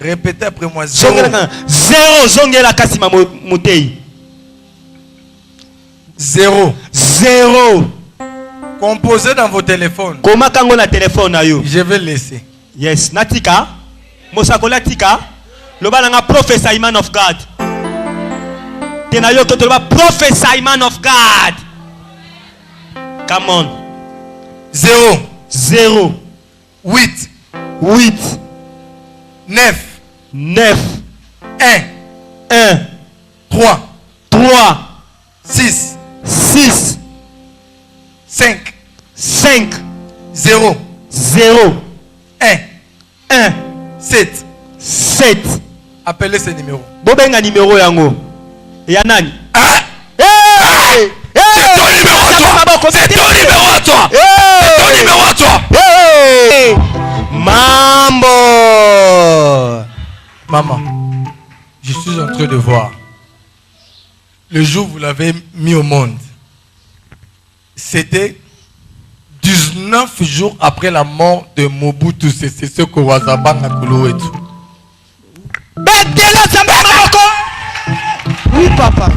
Répétez après moi. 0. Zéro. Zongela kasima mutei. 0. Zéro. Composez dans vos téléphones. Comment kango na téléphone na yo? Je vais laisser. Yes. Natika. Mosakola tika. Loba nga prophesy man of God. Tena yo to loba prophesy man of God. Come on. 0. 0. 8. 8. 9. 9. 1. 1. 3. 3. 6. 6. 5. 5. 0. 0. 1. 1. 7. 7. Appelez ce numéro. Bobenga numéro yango. Ya nani? Ah! Hey! C'est ton numéro à toi! C'est ton numéro à toi! C'est ton numéro à toi! Hey! Mambo! Maman, je suis en train de voir. Le jour où vous l'avez mis au monde, c'était 19 jours après la mort de Mobutu Sese Seko Wazabanga Kuluwetu. Oui, papa.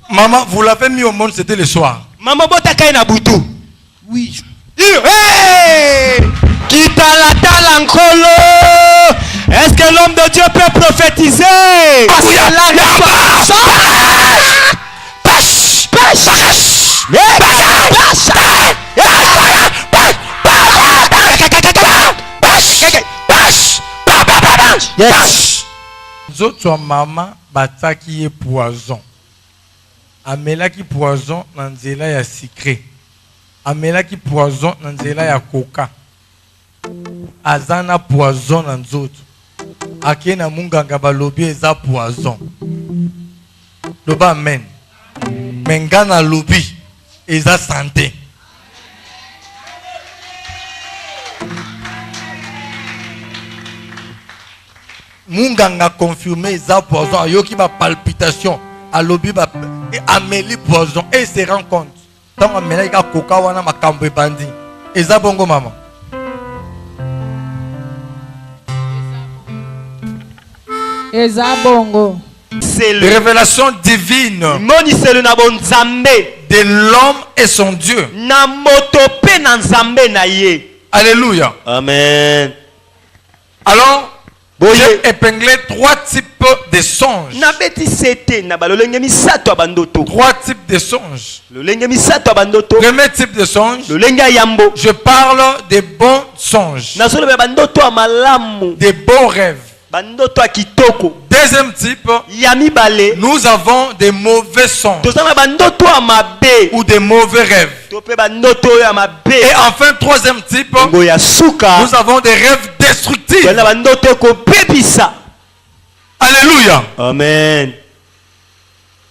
Maman, vous l'avez mis au monde, c'était le soir. Maman, bota na butu. Oui. Hey! Kitala nkolo. Est-ce que l'homme de Dieu peut prophétiser? Yes. Zoto maman bataki ye poison. Amelaki poison na nzela ya sucré. Amelaki poison na nzela ya coca. Azana poison na nzoto. Akena munganga balobi eza poison. Loba amen. Mengana lobi eza santé. Munganga confirmé eza poison. Ayoki ba palpitation. Alobi ba ameli poison. Et se rend compte. Tant amela ika coca wana makambo bandi. Eza bongo maman. Eza bongo. C'est Les révélations divines de l'homme et son Dieu. Alléluia. Amen. Alors, j'ai épinglé 3 types de songes. 3 types de songes. Premier type de songe, je parle des bons songes, des bons rêves. Deuxième type, nous avons des mauvais songes ou des mauvais rêves. Et enfin, troisième type, nous avons des rêves destructifs. Alléluia. Amen.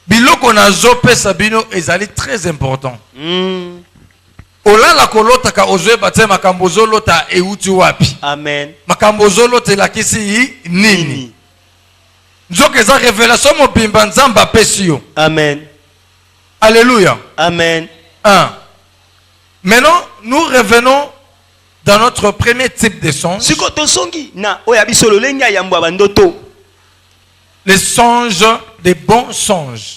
Biloko na zope sabino ezali très important. Olala kolotaka ozwe bate makambo zolota euti wapi. Amen. Makambo zolota lakisi nini. Nzoka eza révélation mobimba nzamba pesi yo. Amen. Alléluia. Amen. 1. Maintenant, nous revenons dans notre premier type de songe. Les songes, des bons songes.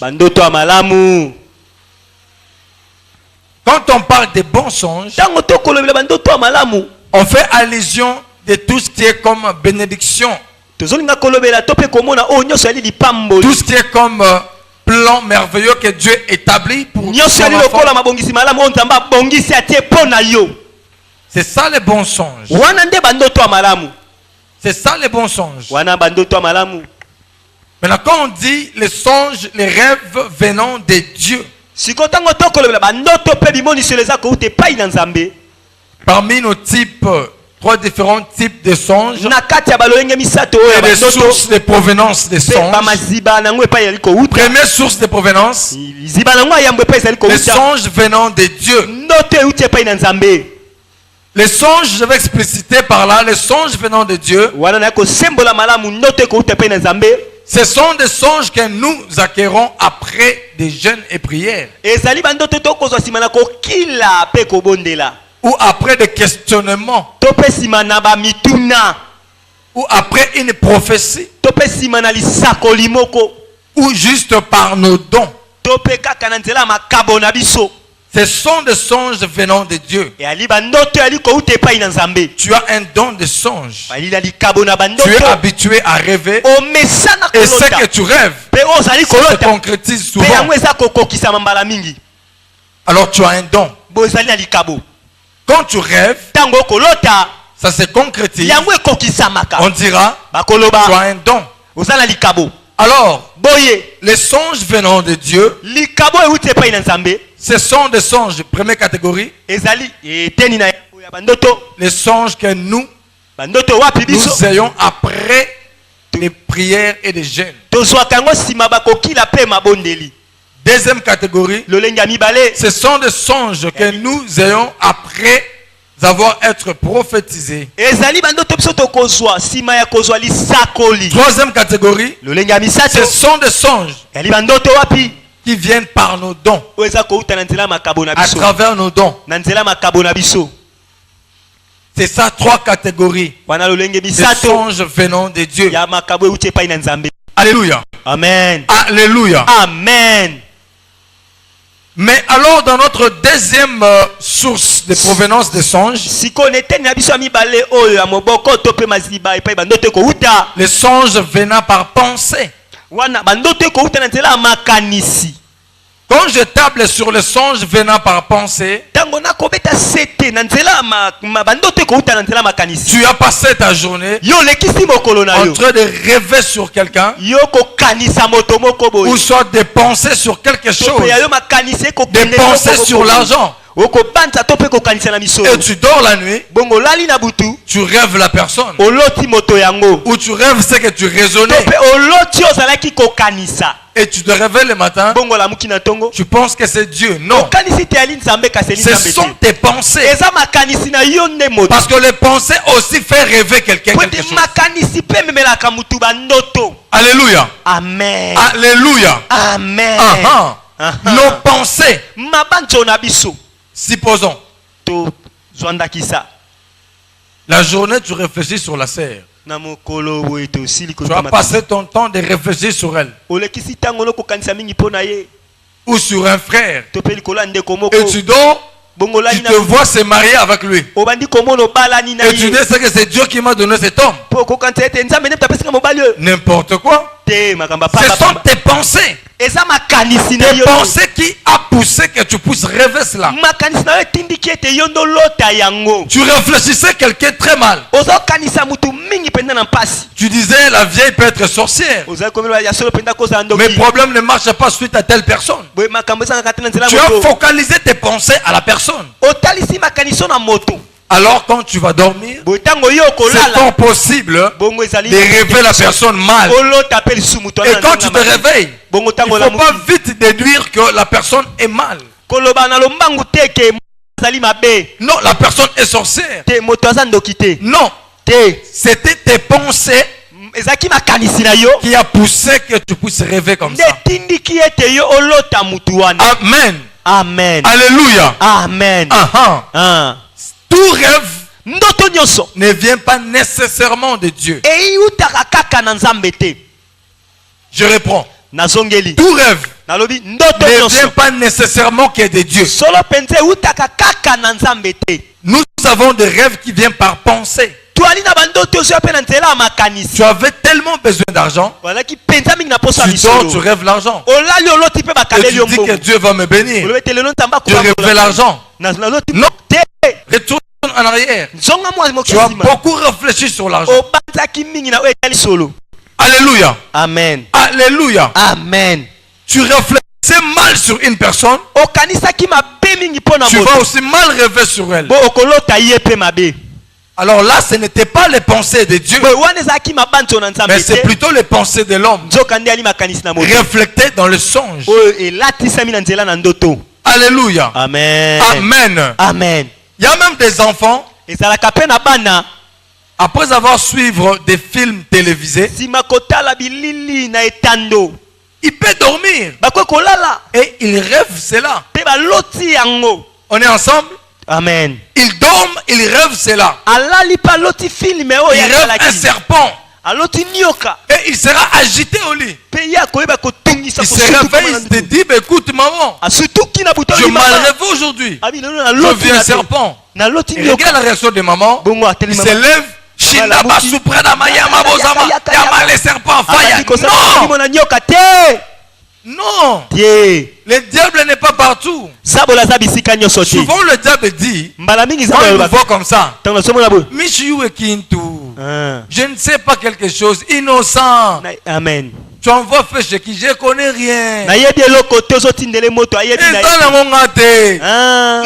Quand on parle des bons songes, on fait allusion de tout ce qui est comme bénédiction. Tout ce qui est comme plan merveilleux que Dieu établit pour son enfant. C'est ça les bons songes. C'est ça les bons songes. Maintenant, quand on dit les songes, les rêves venant de Dieu, parmi nos types, 3 différents types de songes, il y a des sources de provenance des songes. Première source de provenance, les songes venant de Dieu. Les songes, je vais expliciter par là, les songes venant de Dieu, ce sont des songes que nous acquérons après des jeûnes et prières. Ou après des questionnements. ou après une prophétie, ou juste par nos dons. Ce sont des songes venant de Dieu. Tu as un don de songe. Tu es habitué à rêver. Et ce que tu rêves, ça se concrétise souvent. Alors tu as un don. Quand tu rêves, ça se concrétise. On dira, tu as un don. Alors, les songes venant de Dieu, ce sont des songes de première catégorie. Les songes que nous ayons après les prières et les jeûnes. Deuxième catégorie, ce sont des songes que nous ayons après avoir être prophétisés. Troisième catégorie, ce sont des songes qui viennent par nos dons, à travers nos dons. C'est ça, trois catégories. Des songes venant de Dieu. Alléluia. Amen. Alléluia. Amen. Mais alors, dans notre deuxième source de provenance des songes, les songes venant par pensée. Quand je table sur les songes venant par pensée, tu as passé ta journée en train de rêver sur quelqu'un, ou soit de penser sur quelque chose, de penser sur l'argent. Et tu dors la nuit, tu rêves la personne, ou tu rêves ce que tu raisonnais, et tu te réveilles le matin, tu penses que c'est Dieu. Non, ce sont tes pensées, parce que les pensées aussi font rêver quelqu'un quelque chose. Alléluia. Amen. Alléluia. Amen. Nos pensées, supposons, la journée tu réfléchis sur la sœur, tu as passé ton temps de réfléchir sur elle, ou sur un frère, et tu dors, tu te vois se marier avec lui, et tu dis que c'est Dieu qui m'a donné cet homme. N'importe quoi. Ce sont tes pensées. Tes pensées qui a poussé que tu puisses rêver cela. Tu réfléchissais quelqu'un très mal. Tu disais la vieille peut être sorcière, mais le problème ne marche pas suite à telle personne. Tu as focalisé tes pensées à la personne. Alors quand tu vas dormir, c'est fort possible de rêver la personne mal. Et quand tu te réveilles, il ne faut pas vite déduire que la personne est mal. Non, la personne est sorcière. Non, c'était tes pensées qui a poussé que tu puisses rêver comme ça. Amen. Amen. Alléluia. Amen. Tout rêve ne vient pas nécessairement de Dieu. Je reprends. Tout rêve ne vient pas nécessairement que de Dieu. Nous avons des rêves qui viennent par pensée. Tu avais tellement besoin d'argent, tu dors, tu rêves l'argent, et tu dis que Dieu va me bénir. Tu rêves l'argent. Non, retourne en arrière. Tu as beaucoup réfléchi sur l'argent. Alléluia. Amen. Alléluia. Amen. Tu réfléchis mal sur une personne, tu vas aussi mal rêver sur elle. Alors là, ce n'était pas les pensées de Dieu, mais c'est plutôt les pensées de l'homme reflétées dans le songe. Alléluia. Amen. Amen. Amen. Il y a même des enfants, après avoir suivi des films télévisés, il peut dormir et il rêve cela. On est ensemble? Amen. Il dorment, il rêve cela. Il rêve un serpent. Et il sera agité au lit. Il se réveille, il se dit, écoute maman, je m'en rêve aujourd'hui. Je vis un serpent. Et regarde la réaction de maman. Il se lève. Non. Le diable n'est pas partout. Souvent le diable dit, quand il me voit comme ça, je ne sais pas quelque chose, innocent. Amen. Tu envoies faire ce qui je connais rien.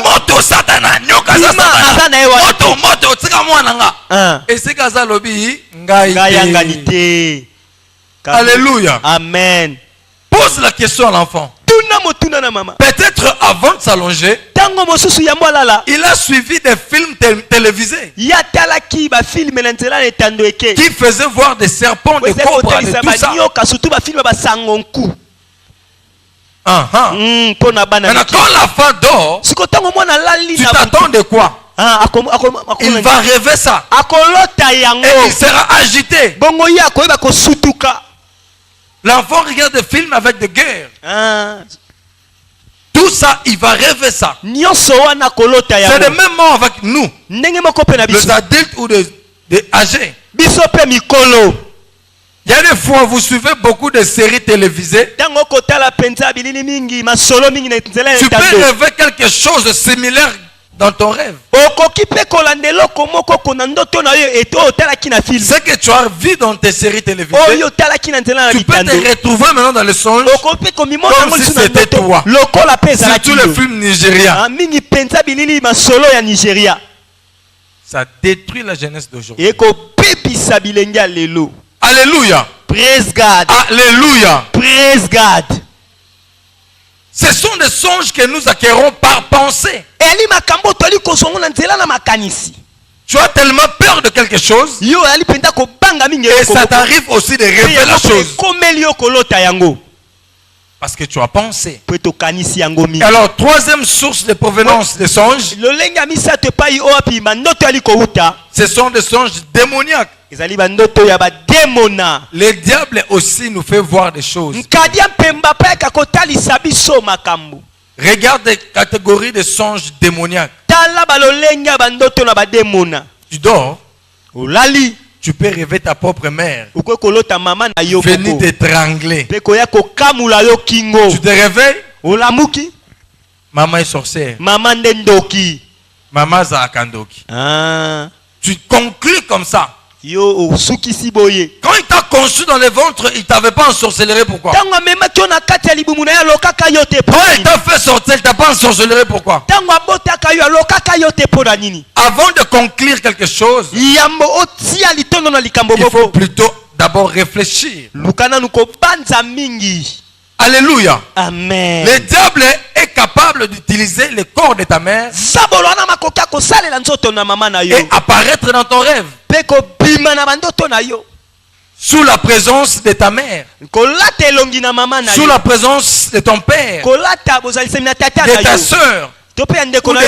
Moto satana nyoka satana. Moto tika mwana nga. Et c'est kaza lobi ngai. Alléluia. Amen. Pose la question à l'enfant. Peut-être avant de s'allonger, il a suivi des films télévisés qui faisaient voir des serpents, des cobras, de tout ça. Maintenant, quand l'enfant dort, tu t'attends de quoi? Il va rêver ça. Et il sera agité. L'enfant regarde des films avec des guerres. Tout ça, il va rêver ça. C'est le même mot avec nous. Les adultes ou les âgés. Il y a des fois, vous suivez beaucoup de séries télévisées. Tu peux rêver quelque chose de similaire dans ton rêve. Ce que tu as vu dans tes séries télévisées, tu peux te retrouver maintenant dans le songe comme si c'était toi. Surtout les films nigériens. Ça détruit la jeunesse d'aujourd'hui. Alléluia. Praise God. Alléluia. Praise God. Ce sont des songes que nous acquérons par pensée. Tu as tellement peur de quelque chose et ça t'arrive aussi de rêver la chose. Parce que tu as pensé. Alors, troisième source de provenance des songes, ce sont des songes démoniaques. Le diable aussi nous fait voir des choses. Regarde les catégories de songes démoniaques. Tu dors, tu peux rêver ta propre mère venir t'étrangler. Tu te réveilles, maman est sorcière, maman Zakakandoki. Tu conclus comme ça. Quand il t'a conçu dans le ventre, il ne t'avait pas ensorcelé. Pourquoi? Quand il t'a fait sortir, il ne t'a pas ensorcelé. Pourquoi? Avant de conclure quelque chose, il faut plutôt d'abord réfléchir. Alléluia. Amen. Le diable est capable d'utiliser le corps de ta mère et apparaître dans ton rêve sous la présence de ta mère, sous la présence de ton père, de ta soeur, ou de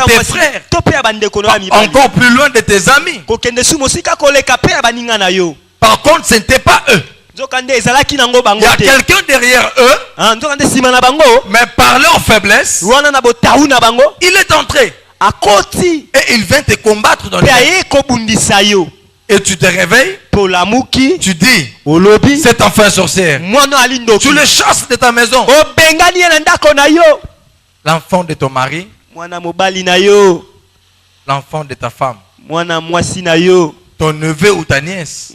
tes frères, encore plus loin de tes amis. Par contre, ce n'était pas eux. Il y a quelqu'un derrière eux, mais par leur faiblesse, il est entré et il vient te combattre dans le rêve. Et tu te réveilles, tu dis, cet enfant est sorcière. Tu le chasses de ta maison. L'enfant de ton mari, l'enfant de ta femme, ton neveu ou ta nièce.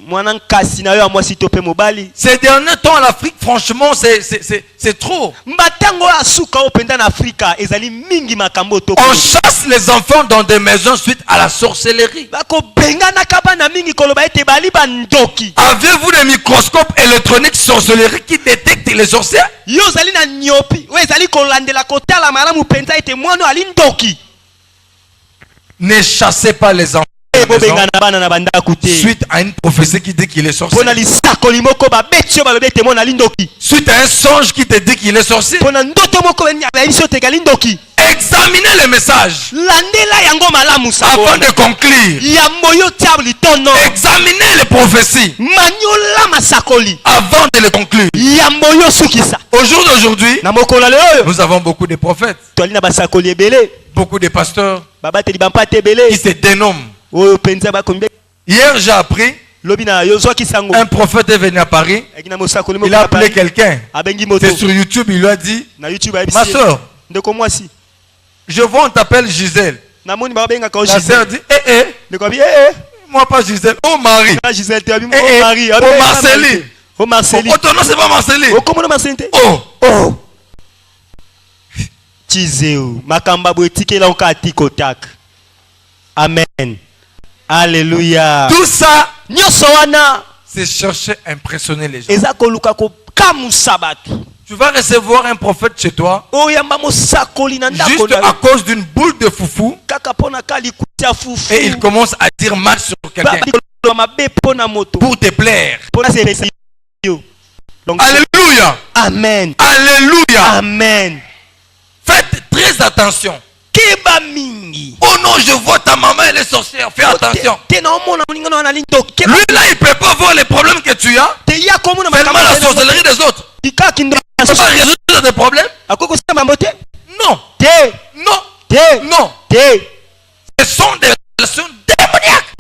Ces derniers temps en Afrique, franchement, c'est trop. On chasse les enfants dans des maisons suite à la sorcellerie. Avez-vous des microscopes électroniques sorcellerie qui détectent les sorcières? Ne chassez pas les enfants. la maison suite à une prophétie qui dit qu'il est sorcier. Suite à un songe qui te dit qu'il est sorcier. Examinez le message avant de conclure. Examinez les prophéties avant de les conclure. Au jour d'aujourd'hui, nous avons beaucoup de prophètes, beaucoup de pasteurs qui se dénomment. Hier, j'ai appris, un prophète est venu à Paris. Il a appelé quelqu'un. C'est sur YouTube, il lui a dit, ma soeur, je vois on t'appelle Gisèle. La soeur dit, moi pas Gisèle, oh Marie. Oh Marceline. Oh Marceline. Oh ton nom c'est pas Marceline. Oh comment Marceline? Oh. Tizeo. Makamba boetike la okatikotak. Amen. Alléluia. Tout ça, c'est chercher à impressionner les gens. Tu vas recevoir un prophète chez toi juste à cause d'une boule de foufou et il commence à dire mal sur quelqu'un pour te plaire. Alléluia. Amen. Alléluia. Amen. Faites très attention. Oh non, je vois ta maman, elle est sorcière. Fais attention. Lui là, il ne peut pas voir les problèmes que tu as. Seulement la sorcellerie des autres. Tu vas résoudre des problèmes? Non. Non. Non. Ce sont des relations démoniaques.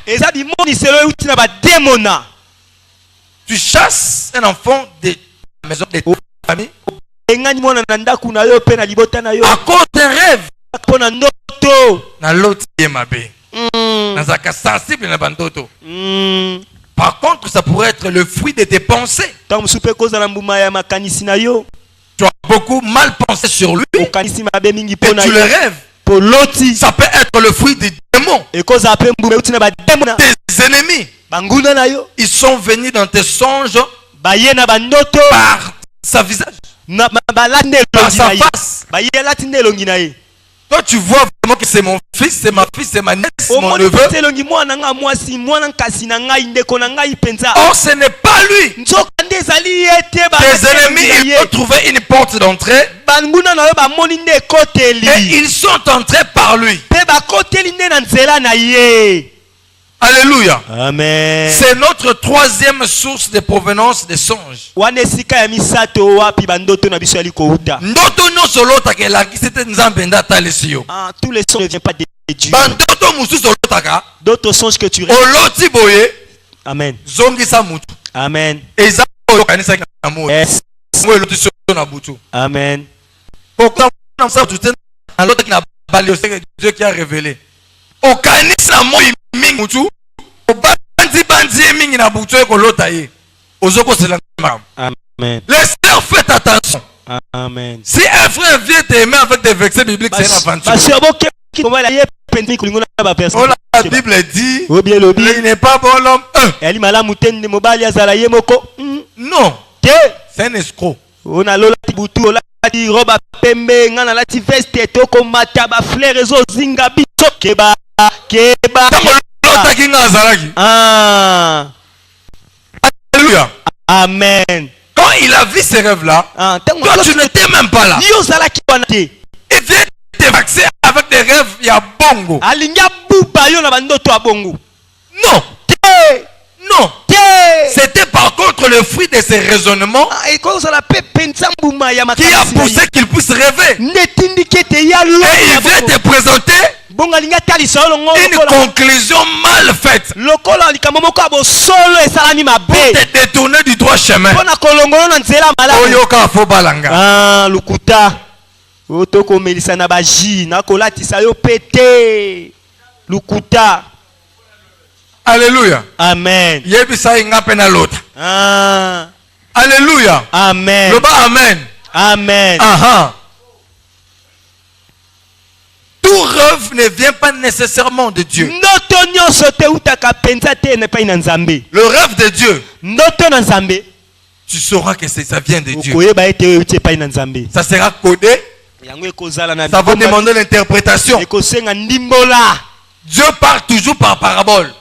Tu chasses un enfant de la maison de ta famille à cause d'un rêve. Par contre, ça pourrait être le fruit de tes pensées. Tu as beaucoup mal pensé sur lui et tu le rêves. Ça peut être le fruit des démons, des ennemis. Ils sont venus dans tes songes par sa visage, par sa face. Toi tu vois vraiment que c'est mon fils, c'est ma fille, c'est ma nièce, mon neveu. Or ce n'est pas lui. Tes ennemis, ils ont trouvé une porte d'entrée et ils sont entrés par lui. Alléluia. Amen. C'est notre troisième source de provenance des songes. Tous les songes ne viennent pas de Dieu. D'autres songes que tu rêves. Amen. Amen. Yes. Amen. Dieu qui a révélé. Amen. Les sœurs, faites attention. Amen. Si un frère vient t'aimer avec des versets bibliques, c'est une aventure. Oh, la Bible dit, il n'est pas bon l'homme. Non, c'est un escroc. Alléluia. Amen. Quand il a vu ces rêves-là, toi tu n'étais même pas là. Il vient te vacciner avec des rêves, il y a bongo. Non. Non. C'était par contre le fruit de ses raisonnements qui a poussé qu'il puisse rêver. Et il vient te présenter une conclusion mal faite pour te détourner du droit chemin. Oyoka fobalanga. Ah, lukuta. Otoko melisa na baji na kolatisa yo pété. Lukuta. Alléluia. Amen. Yebisa inga pena lota. Ah. Alléluia. Amen. Loba amen. Amen. Aha. Tout rêve ne vient pas nécessairement de Dieu. Le rêve de Dieu, tu sauras que ça vient de Dieu. Ça sera codé. Ça va demander l'interprétation. Dieu parle toujours par parabole.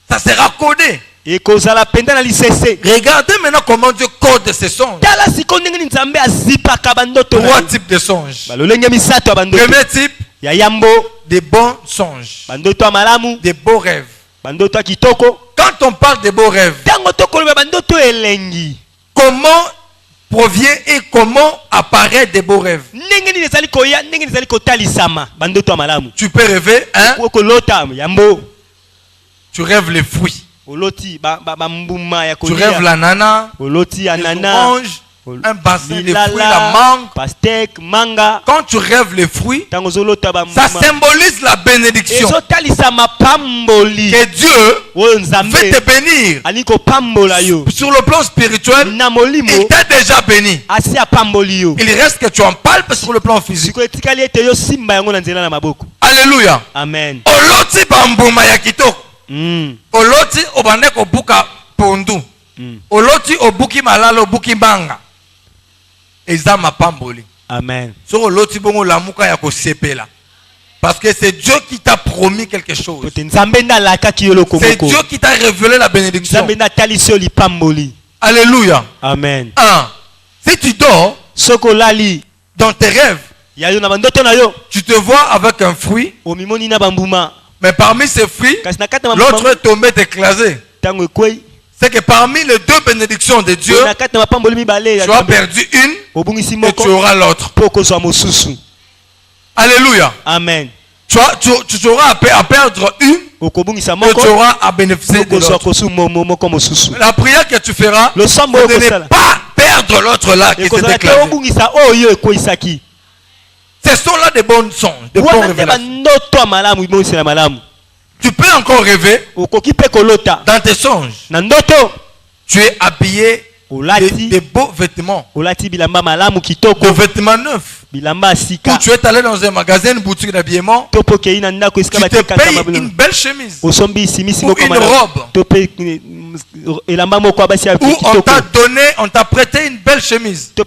Ça sera codé. Regardez maintenant comment Dieu code ses songes. 3 types de songes. Premier type, des bons songes, des beaux rêves. Quand on parle de beaux rêves, comment provient et comment apparaît des beaux rêves? Tu peux rêver, hein? Tu rêves les fruits. Tu rêves l'ananas, les oranges, un bassin de fruits, la mangue. Quand tu rêves les fruits, ça symbolise la bénédiction. Que Dieu veut te bénir. Sur le plan spirituel, il t'a déjà béni. Il reste que tu en parles sur le plan physique. Alléluia. Amen. Oloti bambuma ya kitoko. Oloti obande ko buka pondu. Oloti obuki malalo obuki banga. Ezama pamboli. Amen. Sur l'autre bongo la muka ya ko sepela. Parce que c'est Dieu qui t'a promis quelque chose. C'est Dieu qui t'a révélé la bénédiction. Alléluia. Amen. Si tu dors dans tes rêves, tu te vois avec un fruit, mais parmi ces fruits, l'autre est tombé écrasé. C'est que parmi les 2 bénédictions de Dieu, tu as perdu une et tu auras l'autre. Alléluia. Amen. Tu auras à perdre une et tu auras à bénéficier de l'autre. La prière que tu feras, c'est de ne pas perdre l'autre là qui s'est éclaté. Ce sont là des bonnes songes, des bonnes révélations. Tu peux encore rêver dans tes songes. Tu es habillé de beaux vêtements, de vêtements neufs. Ou tu es allé dans un magasin, une boutique d'habillement, tu te payes une belle chemise ou une robe. Ou on t'a prêté une belle chemise. Mais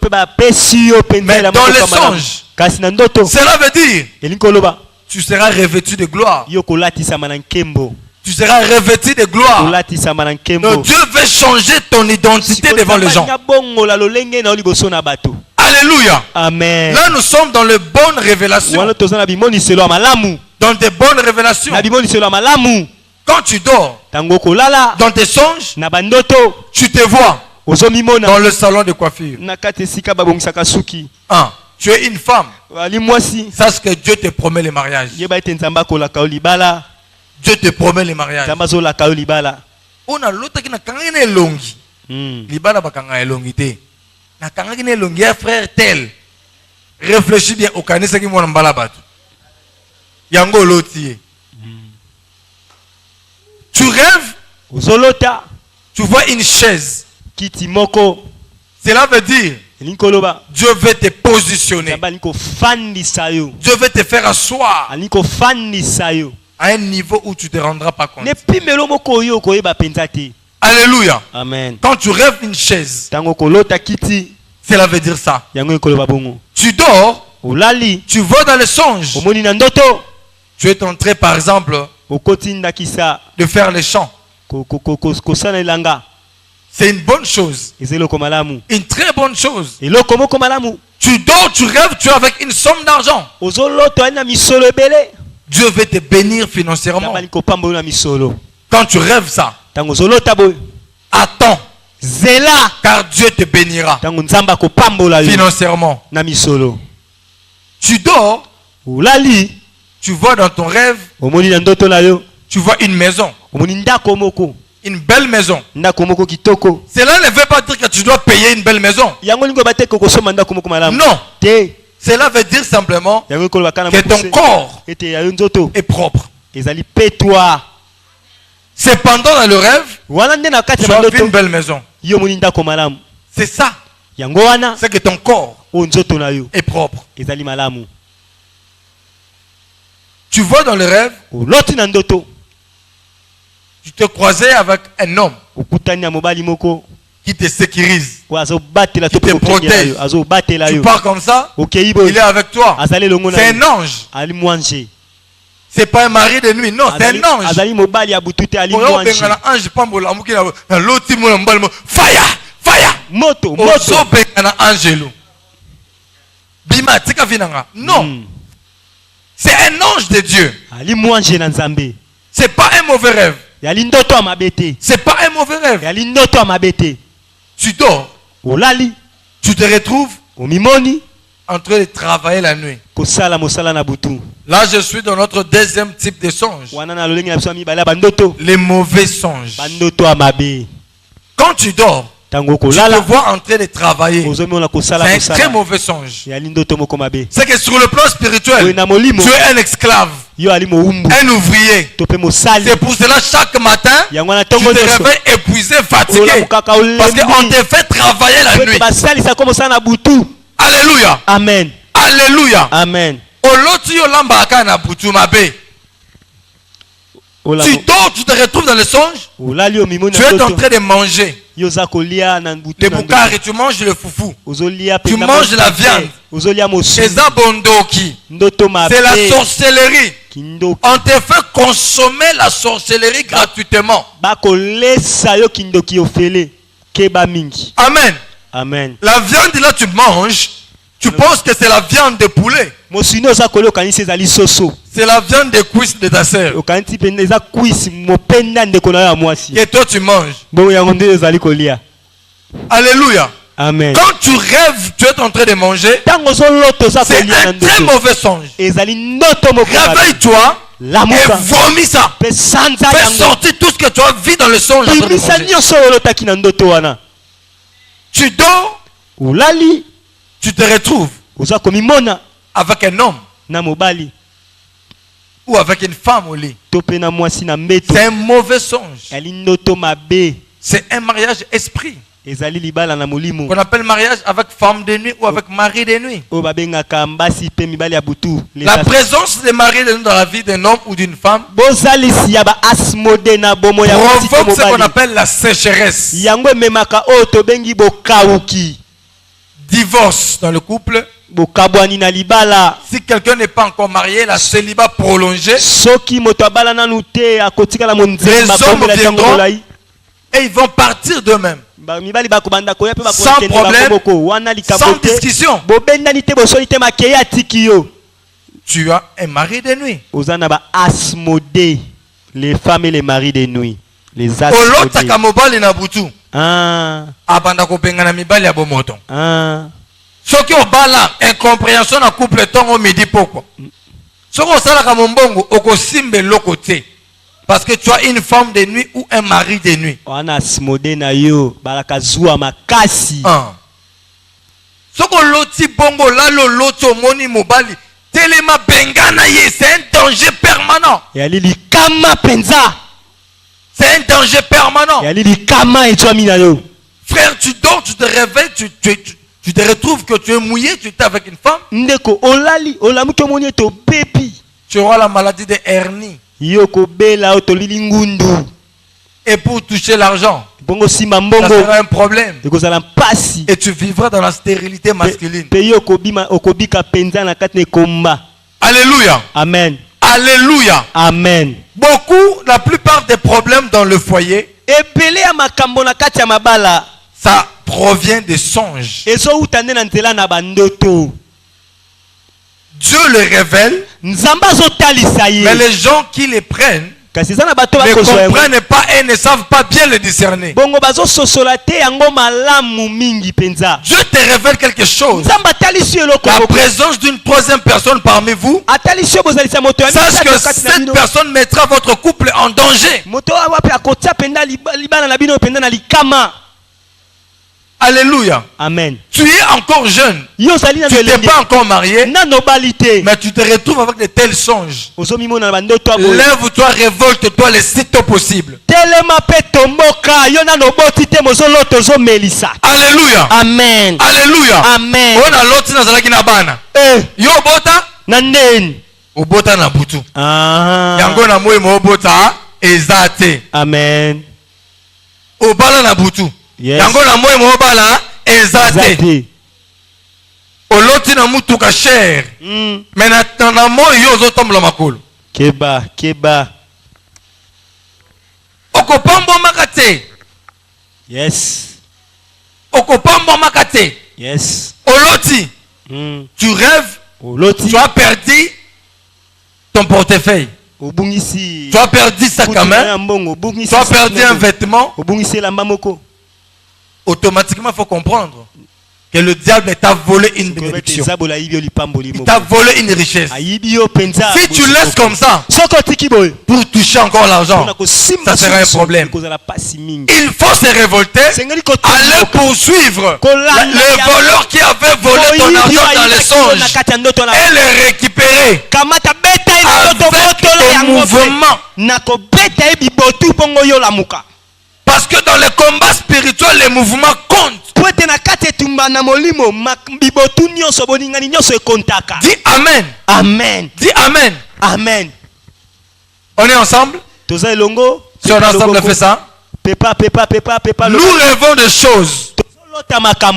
dans les songes, cela veut dire tu seras revêtu de gloire. Tu seras revêtu de gloire. Donc Dieu veut changer ton identité devant les gens. Alléluia. Amen. Là nous sommes dans les bonnes révélations. Dans des bonnes révélations. Quand tu dors, dans tes songes, tu te vois dans le salon de coiffure. Tu es une femme. Sache que Dieu te promet le mariage. Dieu te promet le mariage. On a l'autre qui n'a qu'un longi. Libala ba kanga elongi te. Na kanga ki ne longi ya frère tel. Réfléchis bien au kanisa ki mwana mbala batu. Yango loti. Tu rêves, tu vois une chaise. Cela veut dire Dieu veut te positionner. Dieu veut te faire asseoir à un niveau où tu ne te rendras pas compte. Alléluia. Amen. Quand tu rêves une chaise, cela veut dire ça. Tu dors, tu vois dans les songes. Tu es en train par exemple de faire les chants. C'est une bonne chose. Une très bonne chose. Tu dors, tu rêves, tu es avec une somme d'argent. Dieu veut te bénir financièrement. Quand tu rêves ça, attends. Car Dieu te bénira financièrement. Tu dors, tu vois dans ton rêve, tu vois une maison. Une belle maison. Cela ne veut pas dire que tu dois payer une belle maison. Non. Cela veut dire simplement que ton corps est propre. Cependant dans le rêve, tu as vu une belle maison. C'est ça. C'est que ton corps est propre. Tu vois dans le rêve, tu te croisais avec un homme qui te sécurise, qui te protège. Tu pars comme ça, il est avec toi. C'est un ange. C'est pas un mari de nuit, non, c'est un ange. Fire, fire. Moto. Non. C'est un ange de Dieu. C'est pas un mauvais rêve. C'est pas un mauvais rêve. Tu dors. Tu te retrouves en train de travailler la nuit. Là, je suis dans notre deuxième type de songe. Les mauvais songes. Quand tu dors, tu te vois en train de travailler. C'est un très mauvais songe. C'est que sur le plan spirituel, tu es un esclave, un ouvrier. C'est pour cela chaque matin, tu te réveilles épuisé, fatigué. Parce qu'on te fait travailler la nuit. Alléluia. Amen. Alléluia. Amen. Tu dors, tu te retrouves dans le songe. Tu es en train de manger les boucars et tu manges le foufou. Tu manges la viande. C'est la sorcellerie. On te fait consommer la sorcellerie gratuitement. Amen. Amen. La viande là tu manges, tu penses que c'est la viande de poulet. C'est la viande de cuisse de ta sœur. Et toi tu manges. Alléluia. Amen. Quand tu rêves, tu es en train de manger. C'est un très mauvais songe. Réveille-toi et vomis ça. Fais sortir tout ce que tu as vu dans le songe. Tu dors, tu te retrouves avec un homme ou avec une femme au lit. C'est un mauvais songe. C'est un mariage esprit. On appelle mariage avec femme de nuit ou avec mari de nuit. La présence de mari de nuit dans la vie d'un homme ou d'une femme provoque ce qu'on appelle la sécheresse. Divorce dans le couple. Si quelqu'un n'est pas encore marié, la célibat prolongée. Les hommes viendront et ils vont partir d'eux-mêmes. Sans problème, sans discussion. Tu as un mari de nuit. Les femmes et les maris de nuit. Les soki obala incompréhension na couple tongo midi poko. Soki osala ka mombongo okosimbe lokote parce que tu as une femme de nuit ou un mari de nuit. Wana asmode na yo balakazua makasi. Soko loti bongo lalo loto moni mobali telema bengana ye, c'est un danger permanent. Yali kama penza. C'est un danger permanent. Yali kama etwami na yo. Frère, tu dors, tu te réveilles, tu te retrouves que tu es mouillé, tu étais avec une femme. Ndeko olali olamuto moni to pepi. Tu auras la maladie de hernie. Yoko bela otolili ngundu. Et pour toucher l'argent, bongo simba mbongo, ça sera un problème. Et tu vivras dans la stérilité masculine. Alléluia. Amen. Alléluia. Amen. Beaucoup, la plupart des problèmes dans le foyer, ça provient des songes. Dieu le révèle, mais les gens qui les prennent ne comprennent pas et ne savent pas bien le discerner. Dieu te révèle quelque chose. La présence d'une troisième personne parmi vous, sache que cette personne mettra votre couple en danger. Alléluia. Amen. Tu es encore jeune. Tu n'es pas encore marié. Mais tu te retrouves avec de tels songes. Lève-toi, révolte-toi le sitôt possible. Alléluia. Amen. Alléluia. Amen. Yo bota. Obota na butu. Yango na moye mo bota ezate. Amen. Obala na butu. Yango na moye mo bala ezate. Oloti na mutuka cher. Mais na moye yo zo tombola makolo. Keba, keba. Okopambo makate. Yes. Okopambo makate. Yes. Oloti. Tu rêves. Oloti. Tu as perdu ton portefeuille. Tu as perdu sac à main. Tu as perdu un vêtement. Automatiquement, il faut comprendre que le diable t'a volé une bénédiction. Il t'a volé une richesse. Si tu laisses comme ça pour toucher encore l'argent, ça sera un problème. Il faut se révolter, aller poursuivre le voleur qui avait volé ton argent dans les songes et le récupérer avec un mouvement. Parce que dans le combat spirituel, les mouvements comptent. Dis Amen. Amen. Dis Amen. Amen. On est ensemble? Si on est ensemble, fait ça. Nous rêvons de choses.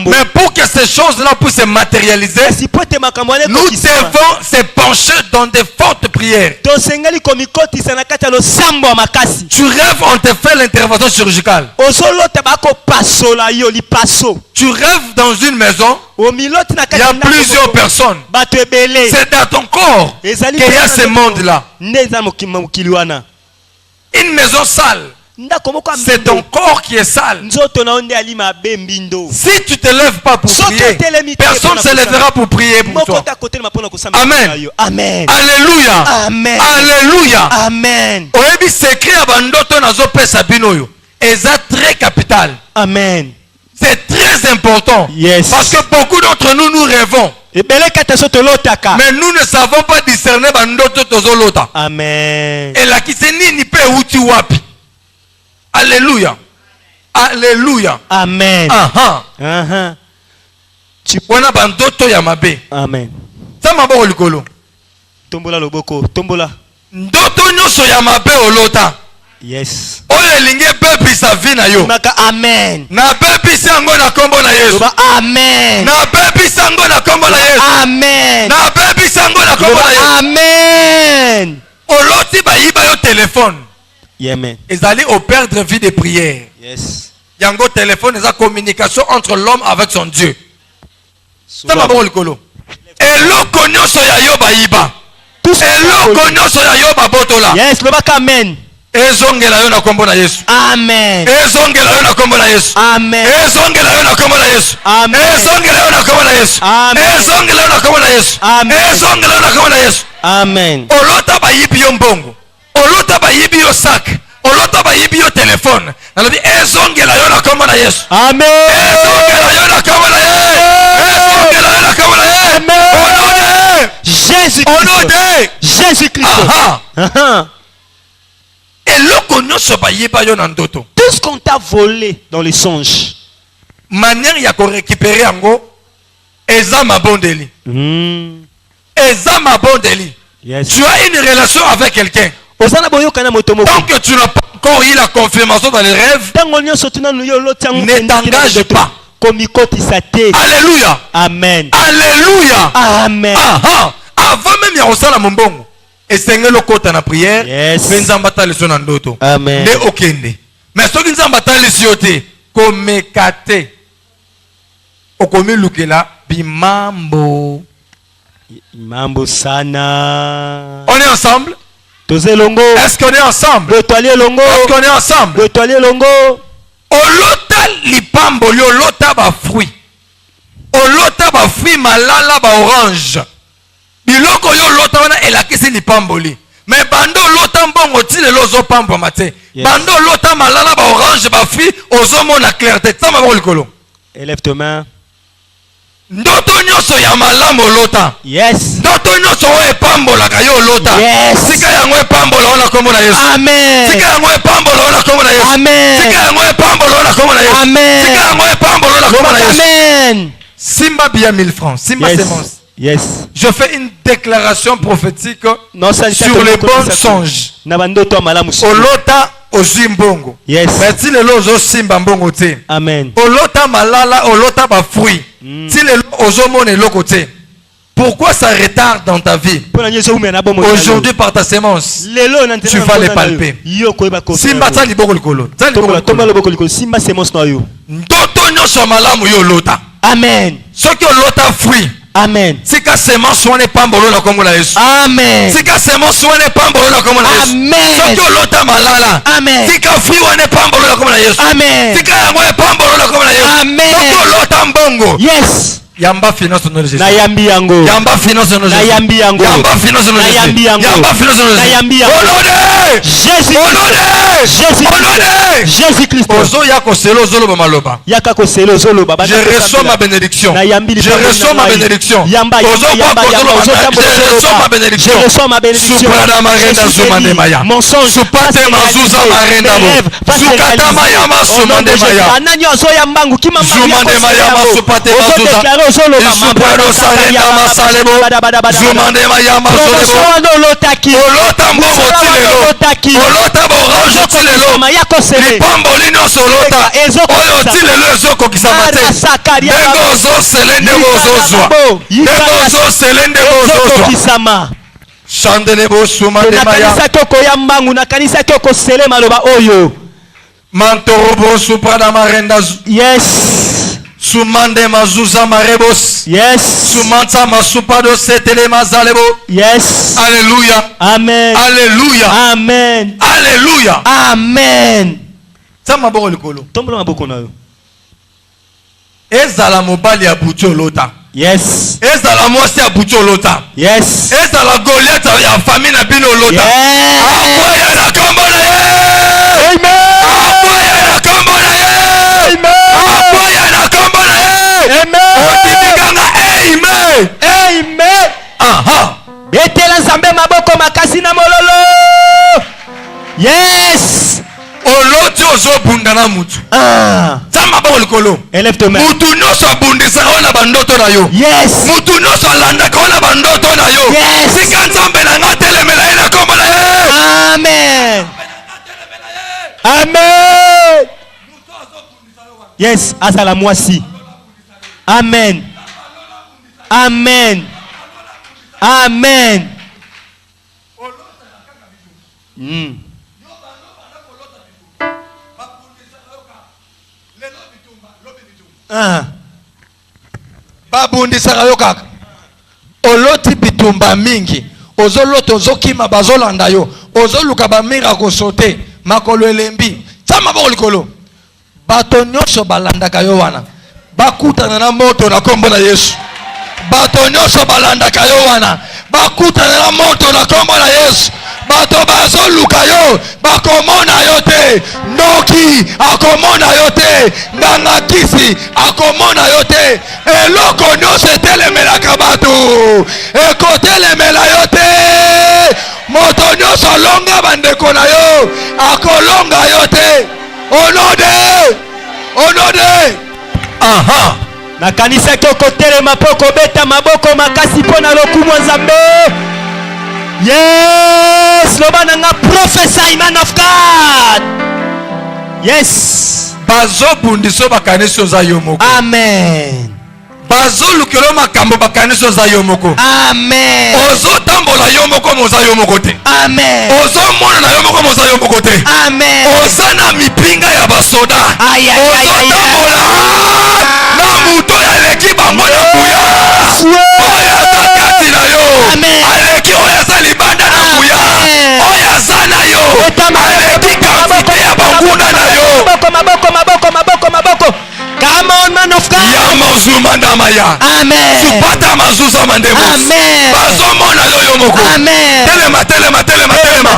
Mais pour que ces choses-là puissent se matérialiser, nous devons se pencher dans des fortes prières. Tu rêves, on te fait l'intervention chirurgicale. Tu rêves dans une maison, il y a plusieurs personnes. C'est dans ton corps qu'il y a ce monde-là. Une maison sale. C'est ton corps qui est sale. Si tu ne te lèves pas pour prier, personne ne se lèvera pour prier pour toi. Amen. Amen. Alléluia. Amen. Alléluia. Amen. Oyebi secret ya bandoto nazo pesa binoyo. Eza très capital. Amen. C'est très important. Yes. Parce que beaucoup d'entre nous, nous rêvons. Mais nous ne savons pas discerner bandoto tozolota. Amen. Et la kiseni ni pe uti wapi. Alléluia. Alléluia. Amen. Tu pona bandoto ya mabe. Amen. Ça maboko likolo. Tombola loboko, tombola. Ndoto nyoso ya mabe olota. Yes. Oyo elingi pepisa vi na yo. Amen. Na pepisa yango na kombo na Yesu. Amen. Na pepisa yango na kombo na Yesu. Amen. Na pepisa yango na kombo na Yesu. Amen. Oloti bayiba yo téléphone. Amen. Ils allaient au perdre vie de prière. Yes. Yango téléphone, c'est la communication entre l'homme avec son Dieu. Ça m'a bon le colo. Et l'eau cognon soya yo bayiba. Et l'eau cognon soya yo babotola. Yes, le bac amen. Ezongela yo na kombo na Yesu. Amen. Ezongela yo na kombo na Yesu. Amen. Ezongela yo na kombo na Yesu. Amen. Ezongela yo na kombo na Yesu. Amen. Ezongela yo na kombo na Yesu. Amen. Ezongela yo na kombo na Yesu. Amen. Olota bayibi yo mbongo. Olota bayibi yo sac. Olota bayibi yo téléphone. Nalobi ezongela yo na kombo na Yesu. Amen. Ezongela yo na kombo na Yesu. Ezongela yo na kombo na Yesu. Amen. Jésus Christ. Jésus Christ. Et l'okonyoso bayiba yo na ndoto. Tout ce qu'on t'a volé dans les songes. Manière ya ko récupérer ango eza mabondeli. Eza mabondeli. Yes. Tu as une relation avec quelqu'un. Tant que tu n'as pas encore eu la confirmation dans les rêves, ne t'engage pas. Alléluia. Amen. Alléluia. Amen. Avant même ya osala mombongo, esenge lokota na prière, yes. Nzambata leso na ndoto. Amen. Ne okende. Mais soki nzambata leso te, komekate. Okomi lukela bimambo. Mambo sana. On est ensemble? Est-ce qu'on est ensemble? Est-ce qu'on est ensemble? Olota lipambo, olota ba fruit. Olota ba fruit malala ba orange. Biloko yo lota wana elakisi lipambo li. Mais bando lota mbongo ti lelo zo pambo mate. Bando lota malala ba orange ba fruit ozo mona clarté. Tama ba likolo. Élève tes mains. Ndoto nyoso ya malamu lota. Yes. Ndoto nyoso oe pambola kayo lota. Yes. Sika yango e pambola ona kombo na Yesu. Amen. Sika yango e pambola ona kombo na Yesu. Amen. Sika yango e pambola ona kombo na Yesu. Amen. Sika yango e pambola ona kombo na Yesu. Amen. Simba bien 1000 francs. Simba yes. semence. Yes. Je fais une déclaration prophétique sur les bons songes. Olota ozimbongo. Yes. Mais si le lozo simba mbongo te. Amen. Olota malala, olota ba fruit. Si le ozo mone loko te. Pourquoi ça retarde dans ta vie? Aujourd'hui, par ta sémence, tu vas les palper. Simba tsa liboko likolo. Simba sémence na yo. Ndoto nyonso malamu yo lota. Amen. Soki lota fruit. Amen. Sika sémence wana pambolo na kombo na Yesu. Amen. Sika sémence wana pambolo na kombo na Yesu. Amen. Soki lota malala. Amen. Sika fruit wana pambolo na kombo na Yesu. Amen. Sika yango pambolo na kombo na Yesu. Amen. Soki lota mbongo. Yes. Yamba finance no Jésus. Na yambi yango. Yamba finance no Jésus. Na yambi yango. Yamba finance no Jésus. Yambi yango. Yamba finance no Jésus. Na yambi yango. Jésus. Jésus Christ. Ozo yako selo zolo ba maloba. Yaka ko selo zolo baba. Je reçois ma bénédiction. Je reçois ma bénédiction. Yamba yamba. Je reçois ma bénédiction. Je reçois ma bénédiction. Suprana marenda zumande maya. Mensonge. Supate mazuza marenda bo. Sukata maya masumande maya. Anani ozo yambangu kima zumande maya masupate mazuza. Supano sarenda masalebo. Zumande maya masolebo. Olota mbongo tilelo. Olota borange tilelo. Lipamboli nyonso olota. Oyo tilelo ezokokisama te. Ndenge ozosele ndenge ozozwa. Ndenge ozosele ndenge ozozwa. Chandele bo sumande maya. Nakanisa toko ya mbangu, nakanisa toko sele maloba oyo. Mantorobo suprana marenda. Yes. Sumande mazuza marebos. Yes. Sumanta masupado setele mazalebo. Yes. Alléluia. Amen. Alléluia. Amen. Alléluia. Amen. Sama boko likolo. Tombola maboko na yo. Ezala mobali ya buti olota. Yes. Ezala mwasi ya buti olota. Yes. Ezala Goliath ya famille na bino olota. Akwaya na kombo na ye. Amen. Akwaya na kombo na ye. Amen. Akwaya na kombo na ye. Amen. Otimikanga amen. Amen. Aha. Betela nzambe maboko makasi na mololo. Yes. Oloti ozobunda na mutu. Sama boko likolo. Élève ton main. Mutu nyonso abundisa ona bandoto na yo. Yes. Mutu nyonso alandaka ona bandoto na yo. Yes. Sika nzambe na nga telemela ye na kombo na ye. Amen. Amen. Yes, azala mwasi. Amen. Amen. Amen. Babundisaka yo kaka. Oloti bitumba mingi. Ozoloto ozokima bazolanda yo. Ozoluka bamira kosote. Makolo elembi. Sama boko likolo. Bato nyonso balandaka yo wana. Bakutana na moto na kombo na Yesu. Bato nyonso balandaka yo wana. Bakutana na moto na kombo na Yesu. Bato bazoluka yo. Bakomona yo te. Noki akomona yo te. Nganga kisi akomona yo te. Eloko nyonso etelemelaka bato. Ekotelemela yo te. Moto nyonso longa bandeko na yo. Akolonga yo te. Onode. Aha. Na kanisa kyoko telema poko beta maboko makasi pona lokumu nzambe. Yes, lobana nga prophesy man of God. Yes. Bazo bundiso bakaniso za yomoko. Amen. Bazo lukelo makambo bakaniso za yomoko. Amen. Ozo tambola yomoko moza yomoko te. Amen. Ozo mona na yomoko moza yomoko te. Amen. Oza na mipinga ya basoda. Ozo tambola na muto ya leki bango na kuya. Oya za kati na yo. Aleki oya za libanda na kuya. Oya za na yo. Aleki kafite ya banguna na yo. Maboko. Come on, man of God. Yamozumanda maya. Amen. Supata mazuza mandemo. Amen. Bazo mona yo yomoko. Amen.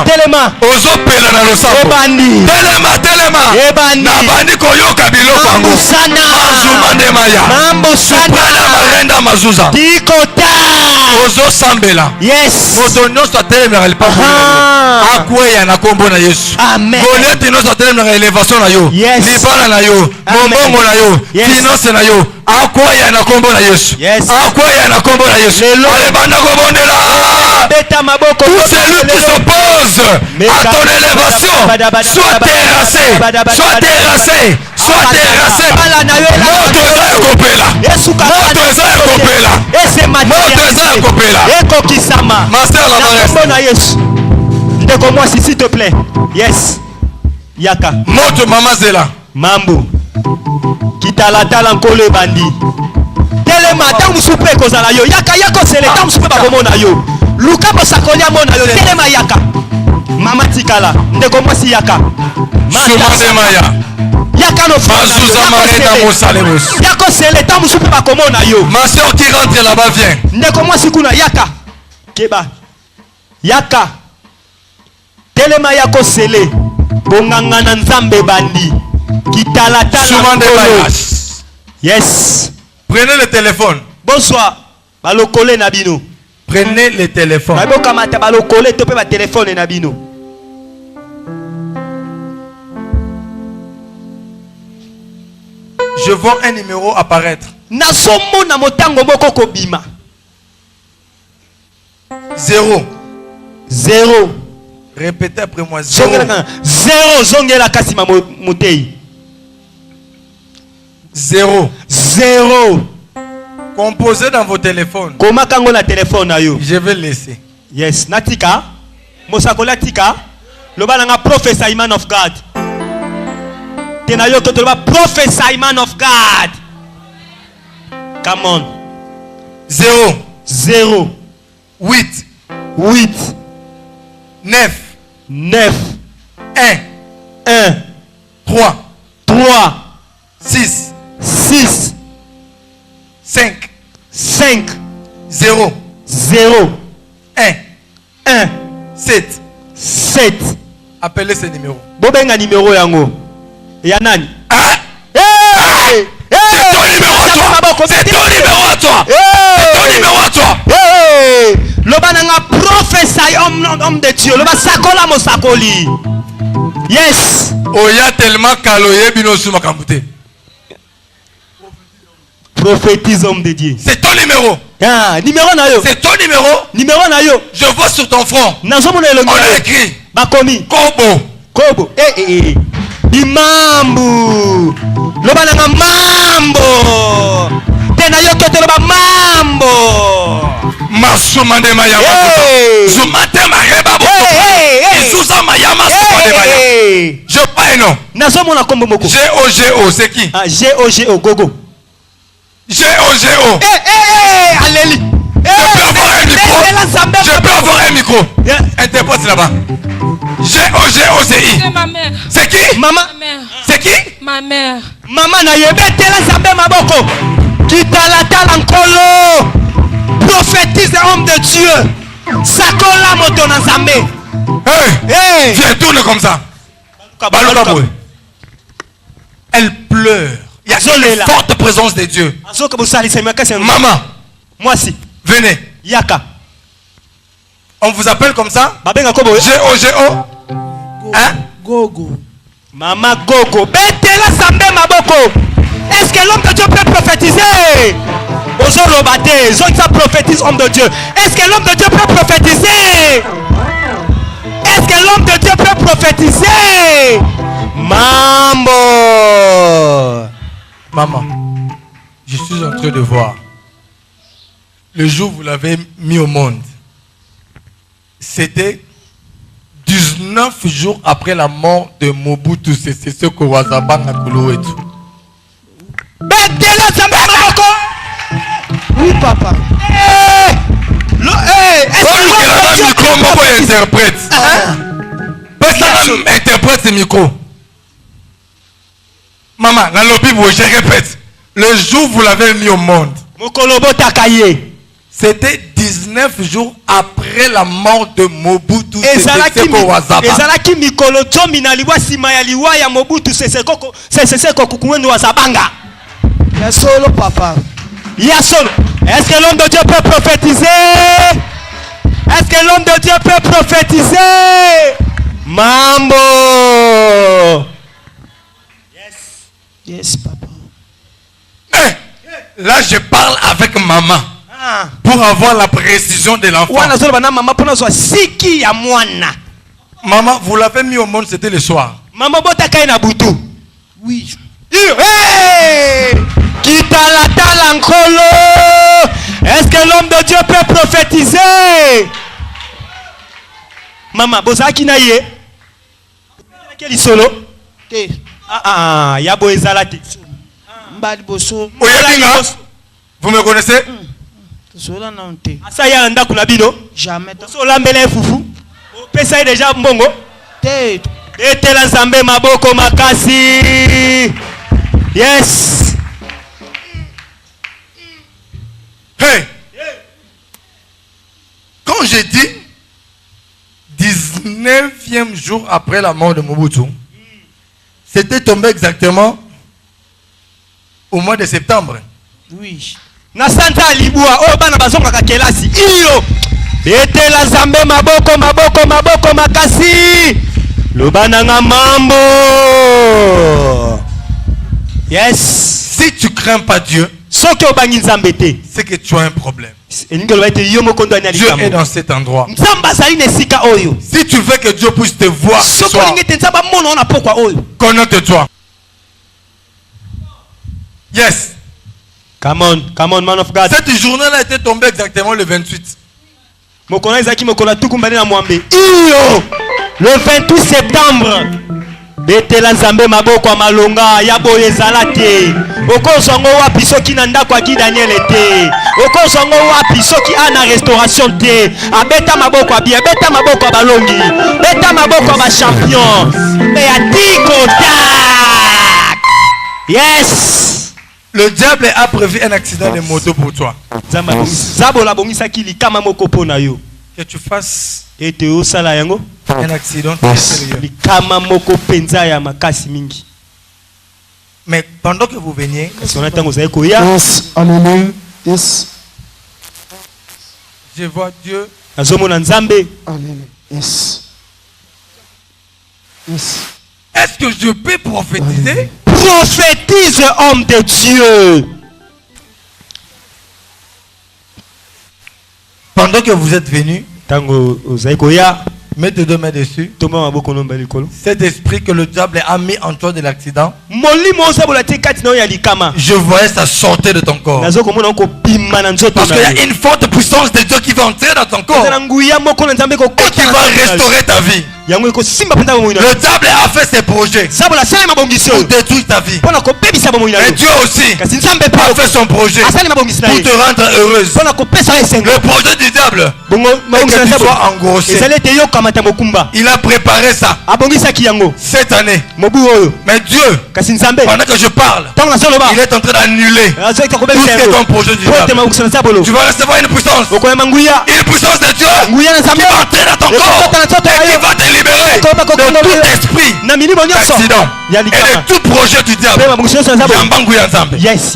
Telema. Ozo pela na losambo. Ebandi. Telema. Ebandi. Na bandi koyoka biloko yango. Sana. Mazumande maya. Mambo sana. Suprana marenda mazuza. Dikota. Ozo sambela. Yes. Moto nyonso atelemela lipapo. Akweya na kombo na Yesu. Amen. Goleti nyonso atelemela elevation na yo. Yes. Libala na yo. Mombongo na yo. Finance na yo. Akwaya na kombo na Yesu. Yes. Akwaya na kombo na Yesu. Alebanda kobondela. Beta maboko. Tout celui qui s'oppose à ton élévation soit terrassé. soit terrassé. Moto eza ekopela. Moto eza ekopela. Moto eza ekopela. Master Lamareste. Ndeko moi s'il te plaît. Yes. Yaka. Moto Mama Zela. Mambo. Kitalatala nkolo bandi. Telema tamu supe kozala yo. Yaka yako sele tamu supe bakomona yo. Luka bosakolia mona yo. Telema yaka. Mama tikala. Ndeko moi si yaka. Sumande Maya. Yaka no Bazuza Marena Mosalemos. Yako sele tamu supe bakomona yo. Ma soeur qui rentre là-bas vient. Ndeko moi si kuna yaka. Keba. Yaka. Telema yako sele. Bonganga na nzambe bandi. Kitalatala. Yes. Prenez le téléphone. Bonsoir. Balokole nabino. Prenez le téléphone. Baboka mata balokole topé ba téléphone nabino. Je vois un numéro apparaître. Nasomo na motango moko kobima. 0. 0. Répétez après moi. 0. 0. Zongela kasima motei. 0. 0. Composez dans vos téléphones. Comment kango na téléphone na yo? Je vais laisser. Yes. Natika. Mosakola tika. Loba nga professor man of God. Tena yo toto loba professor man of God. Come on. 0. 0. 8. 8. 9. 9. 1. 1. 3. 3. 6. 6. 5. 5. 0. 0. 1. 1. 7. 7. Appelez ce numéro. Bobenga numéro yango. Ya nani? Hein? Hey! C'est ton numéro à toi! C'est ton numéro à toi! C'est ton numéro à toi! Hey! Loba nanga professeur homme de Dieu. Loba sakola mo sakoli. Yes! Oya tellement kaloye bino suma kambute. Prophétise homme de Dieu. C'est ton numéro. Ah, numéro na yo. C'est ton numéro. Numéro na yo. Je vois sur ton front. On a écrit. Bakomi. Kobo. Kobo. Eh. Imambu. Loba nanga mambo. Tena yo toto loba mambo. Masumande mayama. Zumate mareba boko. Isusa mayama sumande mayama. Je pas non. Nazomo na kombo moko. G-O-G-O, c'est qui? Ah, G-O-G-O, gogo. G-O-G-O. Alléluia. Je peux avoir un micro. Interprète là-bas. G-O-G-O-C-I. C'est ma mère. C'est qui? Maman. C'est qui? Ma mère. Maman na yebetela zambe maboko. Kitalatala nkolo. Prophétise homme de Dieu. Sakola moto na zambe. Hey. Viens, tourne comme ça. Elle pleure. Il y a une forte présence de Dieu. Maman. Moi si. Venez. Yaka. On vous appelle comme ça? G-O-G-O. Hein? Gogo. Maman Gogo. Betela sambe maboko. Est-ce que l'homme de Dieu peut prophétiser? Bonjour Robaté. Zonza prophétise homme de Dieu. Est-ce que l'homme de Dieu peut prophétiser? Est-ce que l'homme de Dieu peut prophétiser? Mambo. Maman, je suis en train de voir. Le jour où vous l'avez mis au monde, c'était 19 jours après la mort de Mobutu Sese Seko Wazabanga Kuluwetu. Oui, papa. Interprète ce micro. Maman, dans le Bible, je répète. Le jour où vous l'avez mis au monde, c'était 19 jours après la mort de Mobutu Sese Seko Wazabanga. Ezalaki mikolo tomi na liwa sima ya liwa ya Mobutu Sese Seko Kukuwendu Wazabanga. Ya solo papa. Ya solo. Est-ce que l'homme de Dieu peut prophétiser? Est-ce que l'homme de Dieu peut prophétiser? Mambo. Yes, papa. Là, je parle avec maman. Pour avoir la précision de l'enfant. Maman, vous l'avez mis au monde, c'était le soir. Maman, bota kaina butu. Oui. Hey! Est-ce que l'homme de Dieu peut prophétiser? Maman, bozaki na ye. Quel solo? Yabo ezalati. Vous me connaissez? Ça y a un dakulabino. Jamais. Sola mbele fufu. Pesa déjà mbongo. Etela nzambe maboko makasi. Yes. Hey. Quand j'ai dit 19e jour après la mort de Mobutu, c'était tombé exactement au mois de septembre. Oui. Na santa libua o bana bazonga ka kelasi. Iyo. Etela nzambe maboko makasi. Lobana nga mambo. Yes. Si tu crains pas Dieu, c'est que tu as un problème. Dieu est dans cet endroit. Si tu veux que Dieu puisse te voir ce soir, connecte-toi. Yes. Come on, man of God. Cette journée-là était tombée exactement le 28. Le 28 septembre. Betela nzambe maboko malonga ya boye zalate. Oko songo wapi soki na ndako aki Daniel te. Oko songo wapi soki ana restauration te. Abeta maboko abia, beta maboko balongi. Beta maboko ba champion. Mais a tiko tak. Yes. Le diable a prévu un accident de moto pour toi. Zabo la bongisa kili kama moko pona yo. Que tu fasses un accident mais pendant que vous veniez, yes, alléluia, yes. Je vois Dieu. Alléluia, yes. Yes. Est-ce que je peux prophétiser? Prophétise, homme de Dieu. Pendant que vous êtes venu, mets tes deux mains dessus. Cet esprit que le diable a mis en toi de l'accident, je voyais ça sortir de ton corps. Parce qu'il y a une forte puissance de Dieu qui va entrer dans ton corps et qui va restaurer ta vie. Le diable a fait ses projets pour détruire ta vie. Et Dieu aussi a fait son projet pour te rendre heureuse. Le projet du diable est que tu sois engrossé. Il a préparé ça cette année. Mais Dieu, pendant que je parle, il est en train d'annuler tout ce qui est ton projet du diable. Tu vas recevoir une puissance de Dieu qui va entrer dans ton corps et qui va te libérer de tout esprit d'accident et de tout projet du diable. Yes,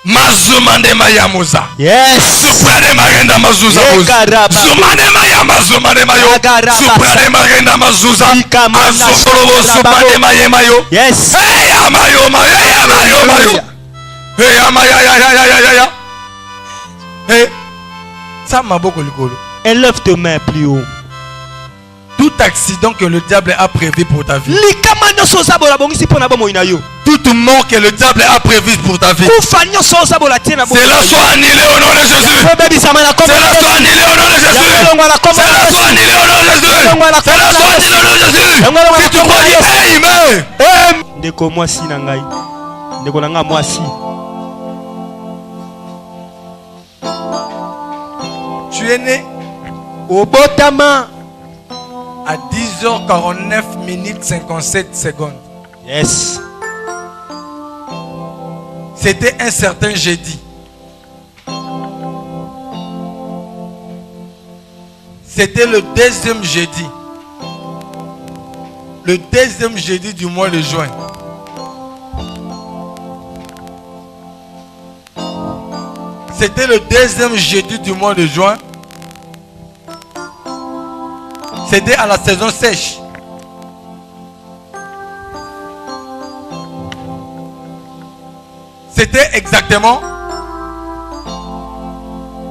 Mazumande mayamuza. Yes. Suprade magenda mazuza muza. Zumande mayama zumande mayo. Suprade magenda mazuza. Azokolobo supande mayemayo. Yes. Hey amayo mayo. Hey amayo mayo. Hey amaya ya. Hey. Ça m'a beaucoup likolo. Élève tes mains plus haut. Tout accident que le diable a prévu pour ta vie. Toute mort que le diable a prévu pour ta vie. Cela soit annulé au nom de Jésus. Cela soit annulé au nom de Jésus. Cela soit annulé au nom de Jésus. Cela soit annulé au nom de Jésus. Si tu crois, amen. Ndeko mwasi na ngai. Ndeko na nga mwasi. Tu es né au Botama à 10h49 minutes 57 secondes. Yes. C'était un certain jeudi. C'était le deuxième jeudi. Le deuxième jeudi du mois de juin. C'était le deuxième jeudi du mois de juin. C'était à la saison sèche. C'était exactement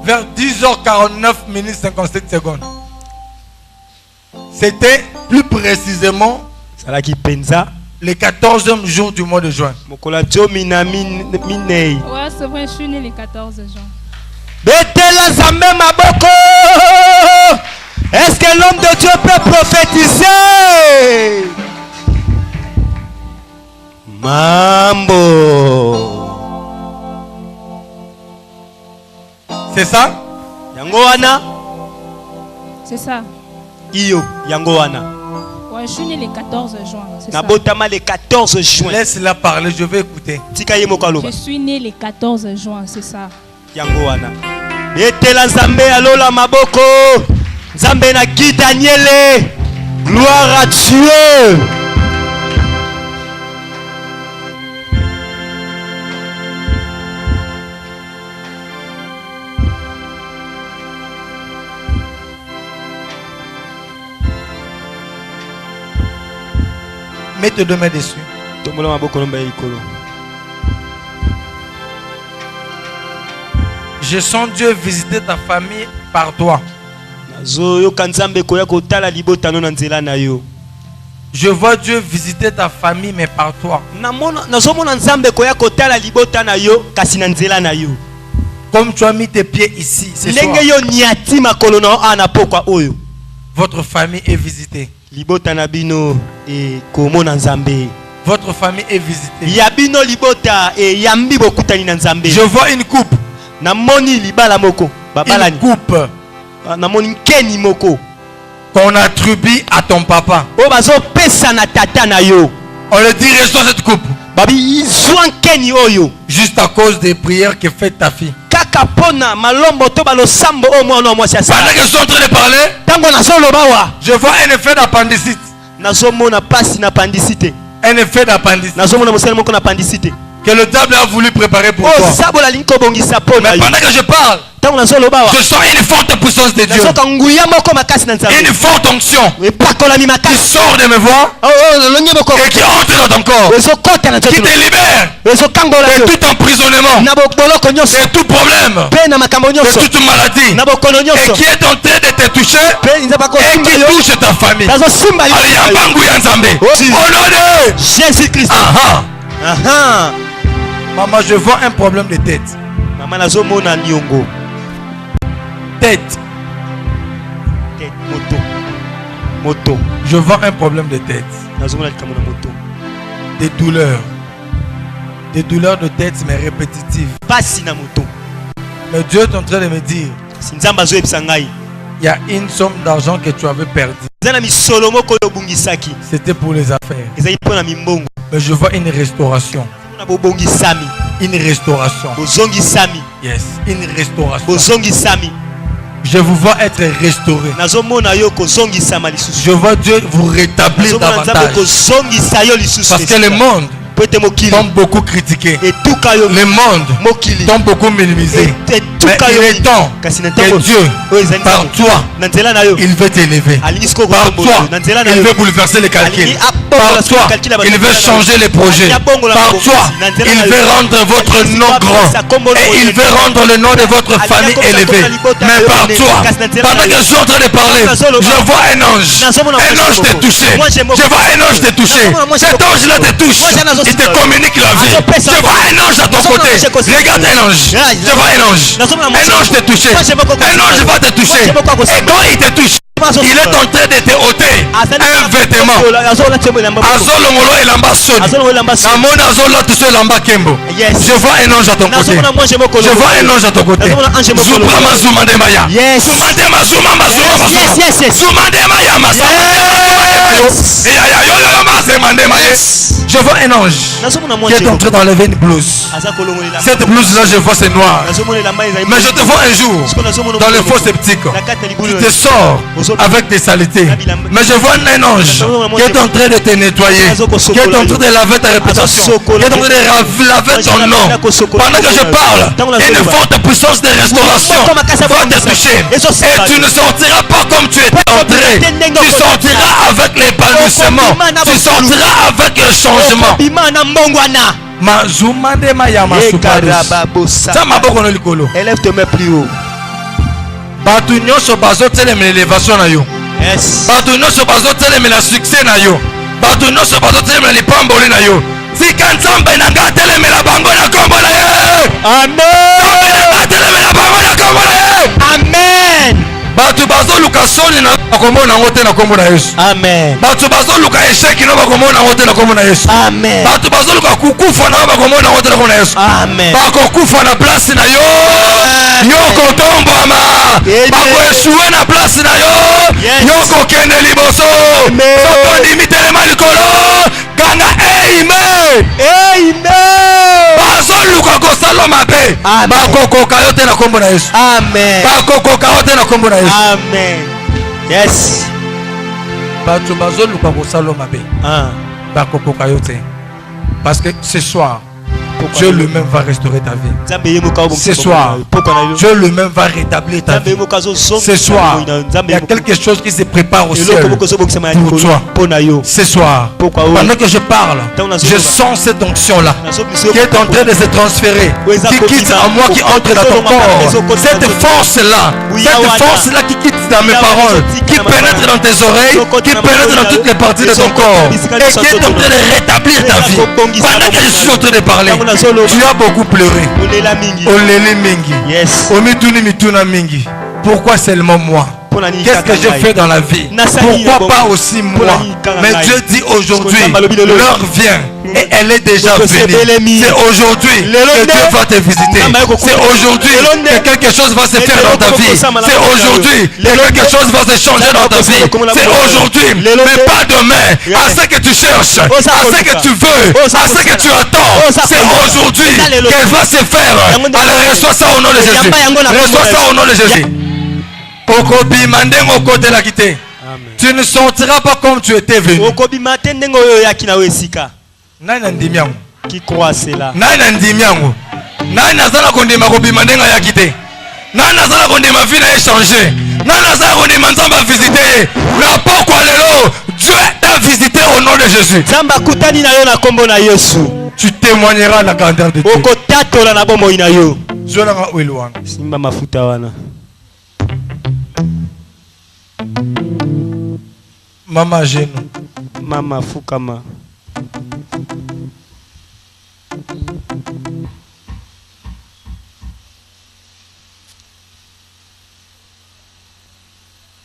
vers 10h49 minutes 57 secondes. C'était plus précisément le 14e jour du mois de juin. Ouais, c'est vrai, je suis né le 14 juin. Betela Zambé Maboko. Est-ce que l'homme de Dieu peut prophétiser? Mambo. C'est ça? Yangoana. C'est ça. Iyo, Yangoana. Ouais, je suis né le 14 juin. C'est ça. Nabotama le 14 juin. Laisse-la parler, je vais écouter. Je suis né le 14 juin, c'est ça. Yangoana. Betela Zambé alola Maboko. Zambé na Guy Daniele. Gloire à Dieu. Mets tes deux mains dessus. Je sens Dieu visiter ta famille par toi. Je vois Dieu visiter ta famille mais par toi. Comme tu as mis tes pieds ici, ce soir, votre famille est visitée. Votre famille est visitée. Je vois une coupe. Une coupe qu'on attribue à ton papa. On le dit, reçois cette coupe. Juste à cause des prières que fait ta fille. Pendant que je suis en train de parler, je vois un effet d'appendicite. Un effet d'appendicite que le diable a voulu préparer pour toi. Mais pendant que je parle, je sens une forte puissance de Dieu. Une forte onction qui sort de mes voix et qui entre dans ton corps, qui te libère de tout emprisonnement, de tout problème, de toute maladie, et qui est en train de te toucher et qui touche ta famille. Au nom de Jésus-Christ. Maman, je vois un problème de tête. Tête. Moto. Je vois un problème de tête. Des douleurs. Des douleurs de tête mais répétitives. Mais Dieu est en train de me dire, il y a une somme d'argent que tu avais perdue. C'était pour les affaires. Mais je vois une restauration. Une restauration. Yes, une restauration. Je vous vois être restauré. Je vois Dieu vous rétablir davantage. Parce que le monde t'ont beaucoup critiqué. Le monde t'ont beaucoup minimisé. Mais il est temps que Dieu, par toi, il veut t'élever. Par toi, il veut bouleverser les calculs. Par toi, il veut changer les projets. Par toi, il veut rendre votre nom grand. Et il veut rendre le nom de votre famille élevé. Mais par toi, pendant que je suis en train de parler, je vois un ange. Un ange te toucher. Je vois un ange te toucher. Cet ange-là te touche. Il te communique la vie. Je vois un ange à ton côté. Regarde un ange. Je vois un ange. Un ange te touche. Un ange va te toucher. Et quand il te touche, il est en train de te ôter un vêtement. Azolongolo elamba soni. Namona azola touche elamba kembo. Je vois un ange à ton côté. Je vois un ange à ton côté. Zumama zumandema ya. Zumandema zumama zumama. Zumandema ya masama. Je vois un ange qui est en train d'enlever une blouse. Cette blouse-là, je vois, c'est noir. Mais je te vois un jour dans le faux sceptique. Tu te sors avec des saletés. Mais je vois un ange qui est en train de te nettoyer, qui est en train de laver ta réputation, qui est en train de laver ton nom. Pendant que je parle, une forte puissance de restauration va te toucher. Et tu ne sortiras pas comme tu étais entré. Tu sortiras avec l'épanouissement. Tu sortiras avec le changement. Élève tes mains plus haut. Batu nyonso bazotelemela élévation na yo. Batu nyonso bazotelemela succès na yo. Batu nyonso bazotelemela lipamboli na yo. Tika nzambe na nga telemela bango na kombo na ye. Amen. Telemela bango na kombo na ye. Amen. Batu bazoluka soni na bakomona ngo te na kombo na Yesu. Amen. Batu bazoluka échec na bakomona ngo te na kombo na Yesu. Amen. Batu bazoluka kukufa na bakomona ngo te na kombo na Yesu. Amen. Bakokufa na place na yo. Yoko tombama. Bakoeshuwe na place na yo. Yoko kende liboso. Soko ndimitelema likolo. Ganga amen. Amen. Bazoluka kosala mabe. Bakokoka yo te na kombo na Yesu. Amen. Bakokoka yo te na kombo na Yesu. Amen. Yes. Bato bazoluka kosala mabe. Bakokoka yo te. Parce que ce soir Dieu lui-même va restaurer ta vie. Ce soir, Dieu lui-même va rétablir ta vie. Ce soir, il y a quelque chose qui se prépare au ciel pour toi. Ce soir, pendant que je parle, je sens cette onction-là qui est en train de se transférer, qui quitte en moi, qui entre dans ton corps. Cette force-là qui quitte dans mes paroles, qui pénètre dans tes oreilles, qui pénètre dans toutes les parties de ton corps et qui est en train de rétablir ta vie. Pendant que je suis en train de parler, tu as beaucoup pleuré. Olele mingi. Yes. Omituni mituna mingi. Pourquoi seulement moi? Qu'est-ce que j'ai fait dans la vie? Pourquoi pas aussi moi? Mais Dieu dit aujourd'hui, l'heure vient et elle est déjà venue. C'est aujourd'hui que Dieu va te visiter. C'est aujourd'hui que quelque chose va se faire dans ta vie. C'est aujourd'hui que quelque chose va se changer dans ta vie. C'est aujourd'hui, mais pas demain. À ce que tu cherches, à ce que tu veux, à ce que tu attends. C'est aujourd'hui qu'elle va se faire. Alors reçois ça au nom de Jésus. Reçois ça au nom de Jésus. Tu ne sortiras pas comme tu étais venu. Qui croit cela? Dieu t'a visité au nom de Jésus. Tu témoigneras la grandeur de Dieu. Mama genou. Mama fukama.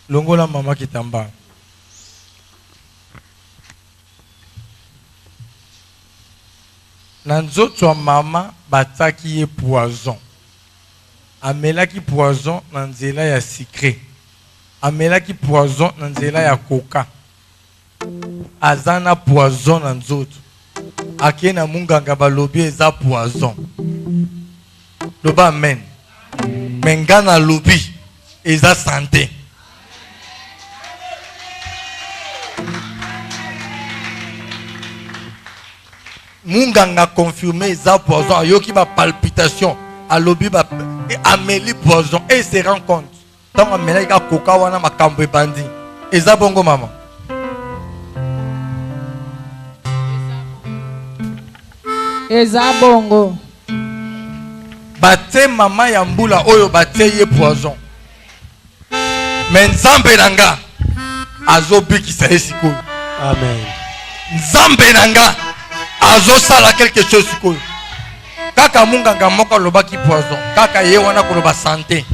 Longola mama kitamba. Nanzoto mama bataki ye poison. Amelaki poison nanzela ya secret. Amelaki poison nanzela ya coca. Azana poison nanzoto. Akena munganga balobi eza poison. Loba amen. Mengana lobi eza santé. Munganga confirmé eza poison. Ayoki ba palpitation. Alobi ba ameli poison. Et se rend compte. Tant ameli ka coca wana makambo ebandi. Eza bongo mama. Eza bongo. Bate mama ya mbula oyo bate ye poison. Mais nzambe nanga azobikisa esiko. Amen. Nzambe nanga azosala quelque chose sikoyo. Kaka munganga moko lobaki poison. Kaka ye wana koloba santé.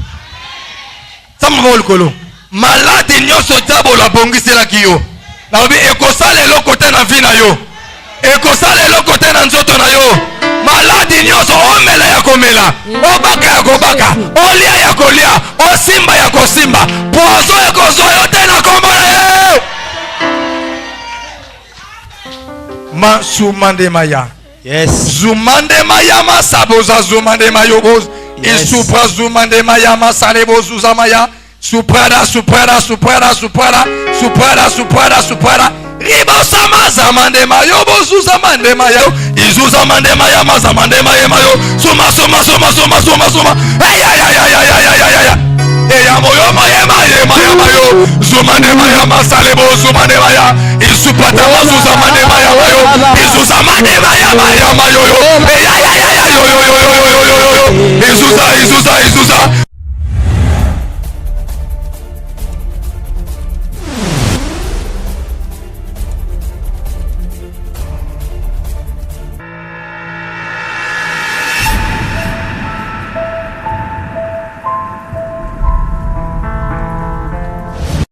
Sama bolkolo. Malade nyonso tabo la bongisela kiyo. Na obi ekosala eloko te na vie na yo. Ekosala eloko te na nzoto na yo. Maladi nyonso omela ya komela, obaka ya kobaka, olia ya kolia, osimba ya kosimba, pozo ya kozwa yo te na kombo na ye. Ma sumande maya. Yes. Zumande maya masaboza zumande mayo boz. Isupra zumande maya masale bozuza maya. Suprada, suprada, suprada, suprada, suprada, suprada, suprada. Ribosa mazamandema yo bozuzamandema yo izuzamandema ya mazamandema ya mayo suma suma suma suma suma suma ay ay ay ay ay ay ay ay ay ya moyo mayo zumandema ya masalebo zumandema ya isupata mazuzamandema ya mayo izuzamandema ya mayo ay ay ay ay yo yo yo yo yo yo izuza